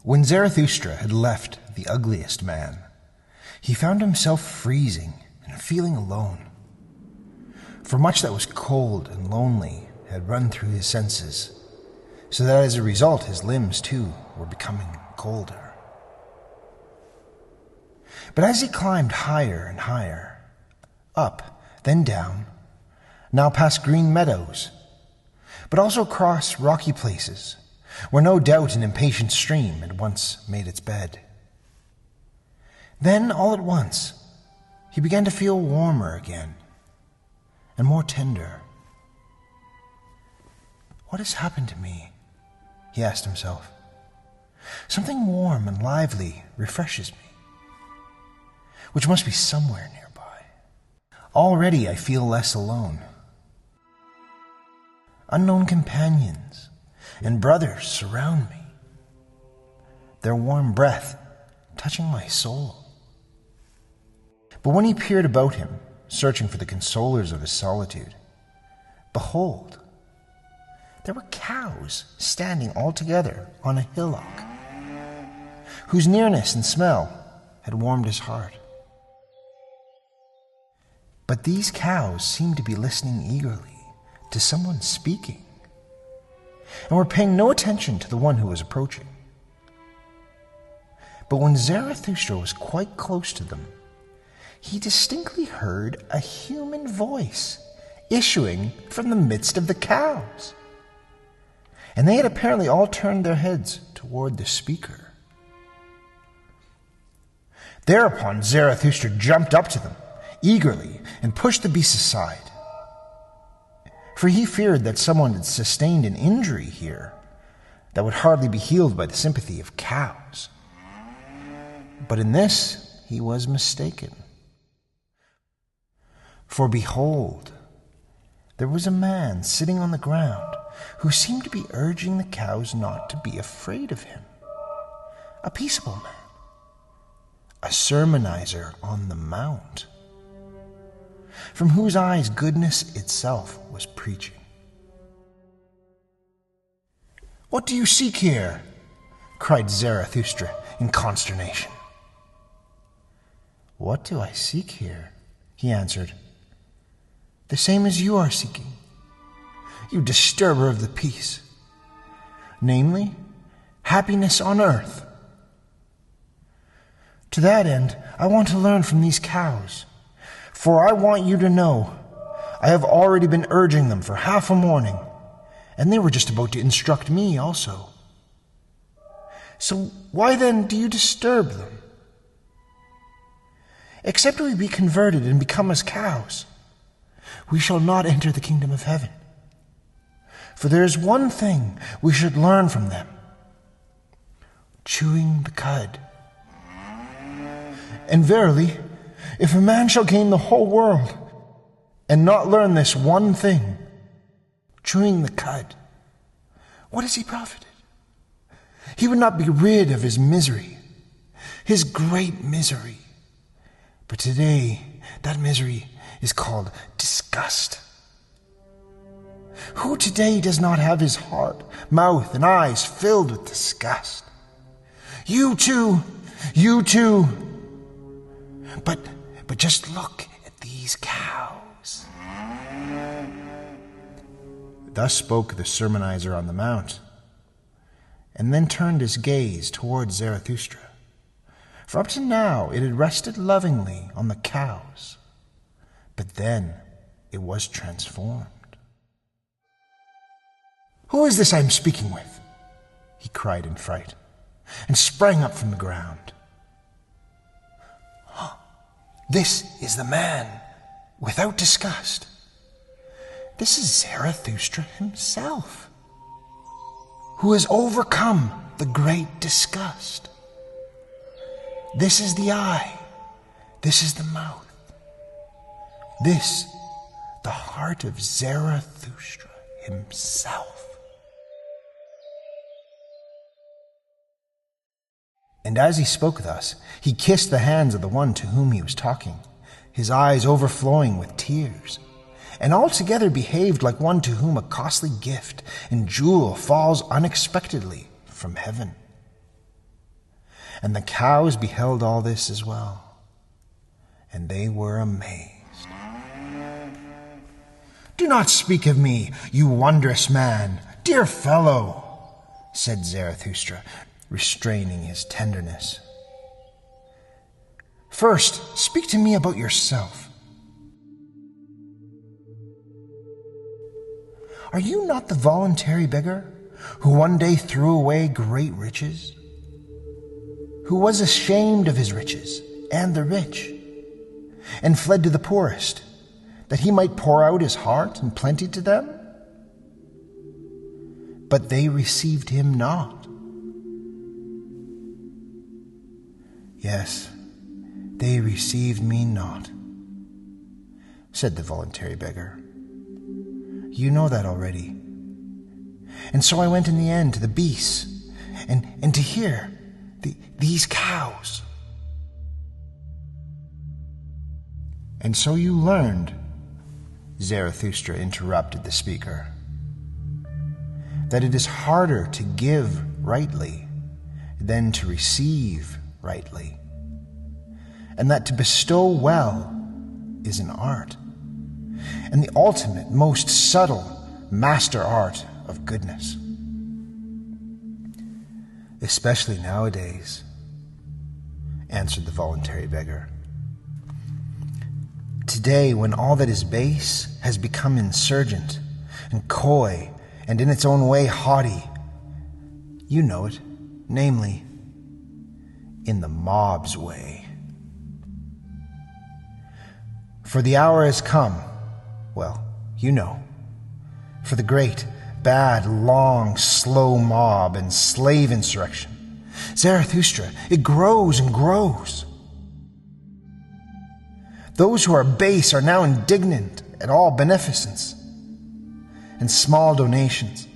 When Zarathustra had left the ugliest man, he found himself freezing and feeling alone. For much that was cold and lonely had run through his senses, so that as a result his limbs too were becoming colder. But as he climbed higher and higher, up, then down, now past green meadows, but also across rocky places, where no doubt an impatient stream had once made its bed. Then, all at once, he began to feel warmer again, and more tender. What has happened to me? He asked himself. Something warm and lively refreshes me, which must be somewhere nearby. Already I feel less alone. Unknown companions and brothers surround me, their warm breath touching my soul. But when he peered about him, searching for the consolers of his solitude, behold, there were cows standing all together on a hillock, whose nearness and smell had warmed his heart. But these cows seemed to be listening eagerly to someone speaking, and were paying no attention to the one who was approaching. But when Zarathustra was quite close to them, he distinctly heard a human voice issuing from the midst of the cows, and they had apparently all turned their heads toward the speaker. Thereupon Zarathustra jumped up to them eagerly and pushed the beasts aside, for he feared that someone had sustained an injury here that would hardly be healed by the sympathy of cows. But in this he was mistaken. For behold, there was a man sitting on the ground who seemed to be urging the cows not to be afraid of him. A peaceable man, a sermonizer on the mount, from whose eyes goodness itself was preaching. "What do you seek here?" cried Zarathustra in consternation. "What do I seek here?" he answered. "The same as you are seeking, you disturber of the peace, namely, happiness on earth. To that end, I want to learn from these cows, for I want you to know I have already been urging them for half a morning, and they were just about to instruct me also. So why then do you disturb them? Except we be converted and become as cows, we shall not enter the kingdom of heaven. For there is one thing we should learn from them: chewing the cud. And verily, if a man shall gain the whole world and not learn this one thing, chewing the cud, what has he profited? He would not be rid of his misery, his great misery. But today, that misery is called disgust. Who today does not have his heart, mouth, and eyes filled with disgust? You too. But just look at these cows." Thus spoke the sermonizer on the mount, and then turned his gaze towards Zarathustra, for up to now it had rested lovingly on the cows, but then it was transformed. "Who is this I am speaking with?" he cried in fright, and sprang up from the ground. "This is the man without disgust. This is Zarathustra himself, who has overcome the great disgust. This is the eye, this is the mouth, this the heart of Zarathustra himself." And as he spoke thus, he kissed the hands of the one to whom he was talking, his eyes overflowing with tears, and altogether behaved like one to whom a costly gift and jewel falls unexpectedly from heaven. And the cows beheld all this as well, and they were amazed. "Do not speak of me, you wondrous man, dear fellow," said Zarathustra, restraining his tenderness. "First, speak to me about yourself. Are you not the voluntary beggar who one day threw away great riches? Who was ashamed of his riches and the rich, and fled to the poorest, that he might pour out his heart in plenty to them? But they received him not. Yes, they received me not," said the voluntary beggar. "You know that already. And so I went in the end to the beasts, and to hear these cows." "And so you learned," Zarathustra interrupted the speaker, "that it is harder to give rightly than to receive rightly, and that to bestow well is an art, and the ultimate, most subtle master art of goodness. Especially nowadays," answered the voluntary beggar. "Today, when all that is base has become insurgent and coy and in its own way haughty, you know it, namely, in the mob's way. For the hour has come, well, you know, for the great, bad, long, slow mob and slave insurrection. Zarathustra, it grows and grows. Those who are base are now indignant at all beneficence and small donations,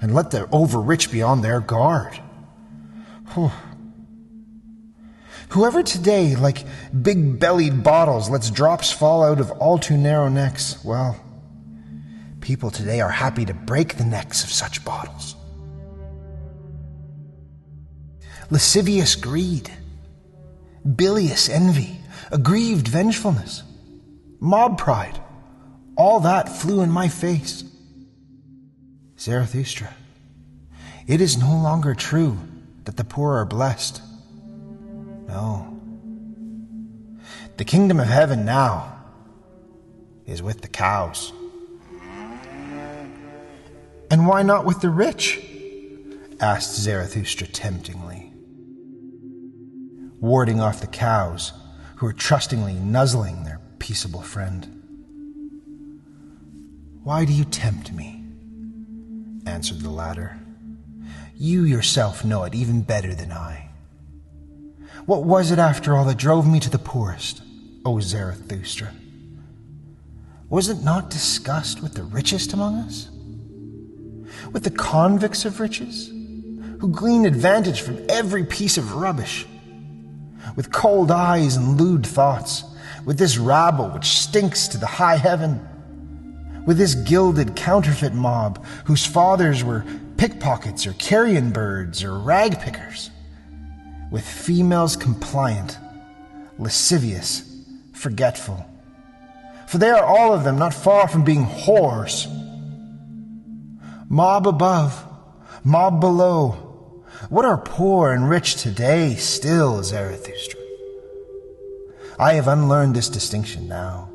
and let the overrich be on their guard. Whoever today, like big-bellied bottles, lets drops fall out of all too narrow necks, well, people today are happy to break the necks of such bottles. Lascivious greed, bilious envy, aggrieved vengefulness, mob pride, all that flew in my face. Zarathustra, it is no longer true that the poor are blessed. No. The kingdom of heaven now is with the cows. And why not with the rich? Asked Zarathustra temptingly, warding off the cows who were trustingly nuzzling their peaceable friend. Why do you tempt me? Answered the latter. You yourself know it even better than I. What was it, after all, that drove me to the poorest, O Zarathustra? Was it not disgust with the richest among us? With the convicts of riches, who glean advantage from every piece of rubbish? With cold eyes and lewd thoughts, with this rabble which stinks to the high heaven, with this gilded counterfeit mob whose fathers were pickpockets or carrion birds or rag pickers, with females compliant, lascivious, forgetful, for they are all of them not far from being whores. Mob above, mob below, what are poor and rich today still, Zarathustra? I have unlearned this distinction now.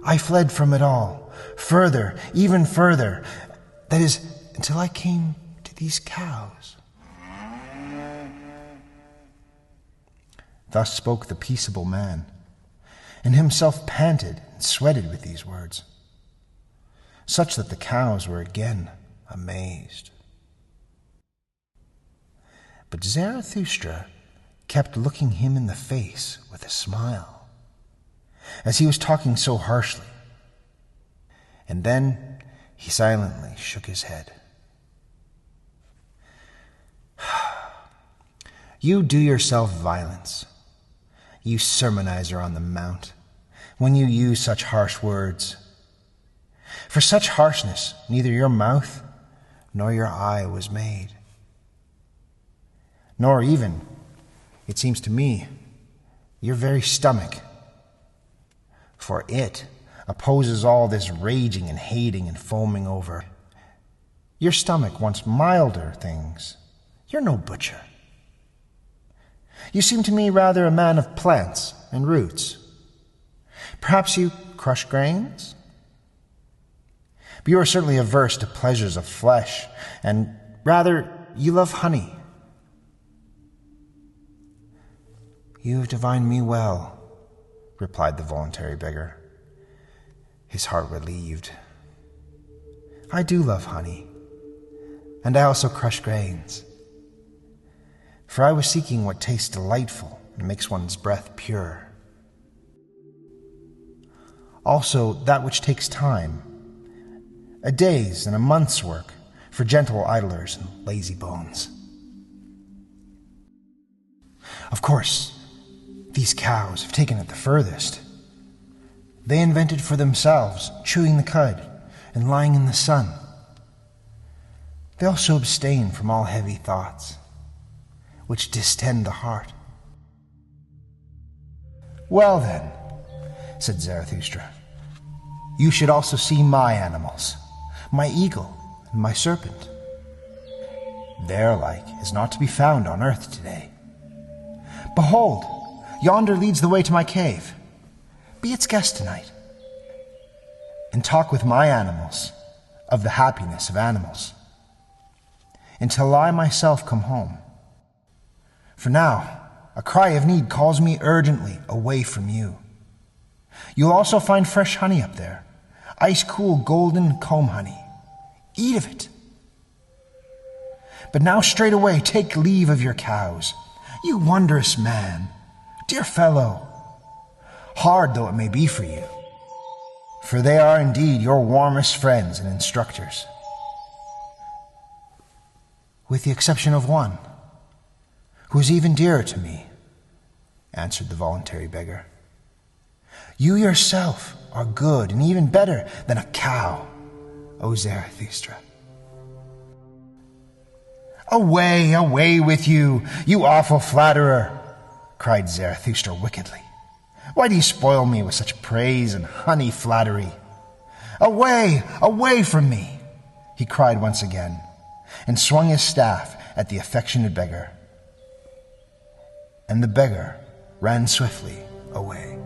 I fled from it all, further, even further, that is, until I came to these cows. Thus spoke the peaceable man, and himself panted and sweated with these words, such that the cows were again amazed. But Zarathustra kept looking him in the face with a smile, as he was talking so harshly, and then he silently shook his head. You do yourself violence, you sermonizer on the mount, when you use such harsh words. For such harshness neither your mouth nor your eye was made. nor even, it seems to me, your very stomach. For it opposes all this raging and hating and foaming over. Your stomach wants milder things. You're no butcher. You seem to me rather a man of plants and roots. Perhaps you crush grains? But you are certainly averse to pleasures of flesh, and rather you love honey. You have divined me well, replied the voluntary beggar, his heart relieved. I do love honey, and I also crush grains. For I was seeking what tastes delightful and makes one's breath pure. Also that which takes time, a day's and a month's work for gentle idlers and lazy bones. Of course, these cows have taken it the furthest. They invented for themselves chewing the cud and lying in the sun. They also abstain from all heavy thoughts, which distend the heart. Well then, said Zarathustra, you should also see my animals, my eagle and my serpent. Their like is not to be found on earth today. Behold, yonder leads the way to my cave. Be its guest tonight, and talk with my animals of the happiness of animals, until I myself come home. For now, a cry of need calls me urgently away from you. You'll also find fresh honey up there, ice-cool golden comb honey. Eat of it. But now straightway take leave of your cows, you wondrous man, dear fellow, hard though it may be for you, for they are indeed your warmest friends and instructors. With the exception of one, who is even dearer to me, answered the voluntary beggar. You yourself are good and even better than a cow, O Zarathustra. Away, away with you, you awful flatterer, cried Zarathustra wickedly. Why do you spoil me with such praise and honey flattery? Away, away from me, he cried once again, and swung his staff at the affectionate beggar. And the beggar ran swiftly away.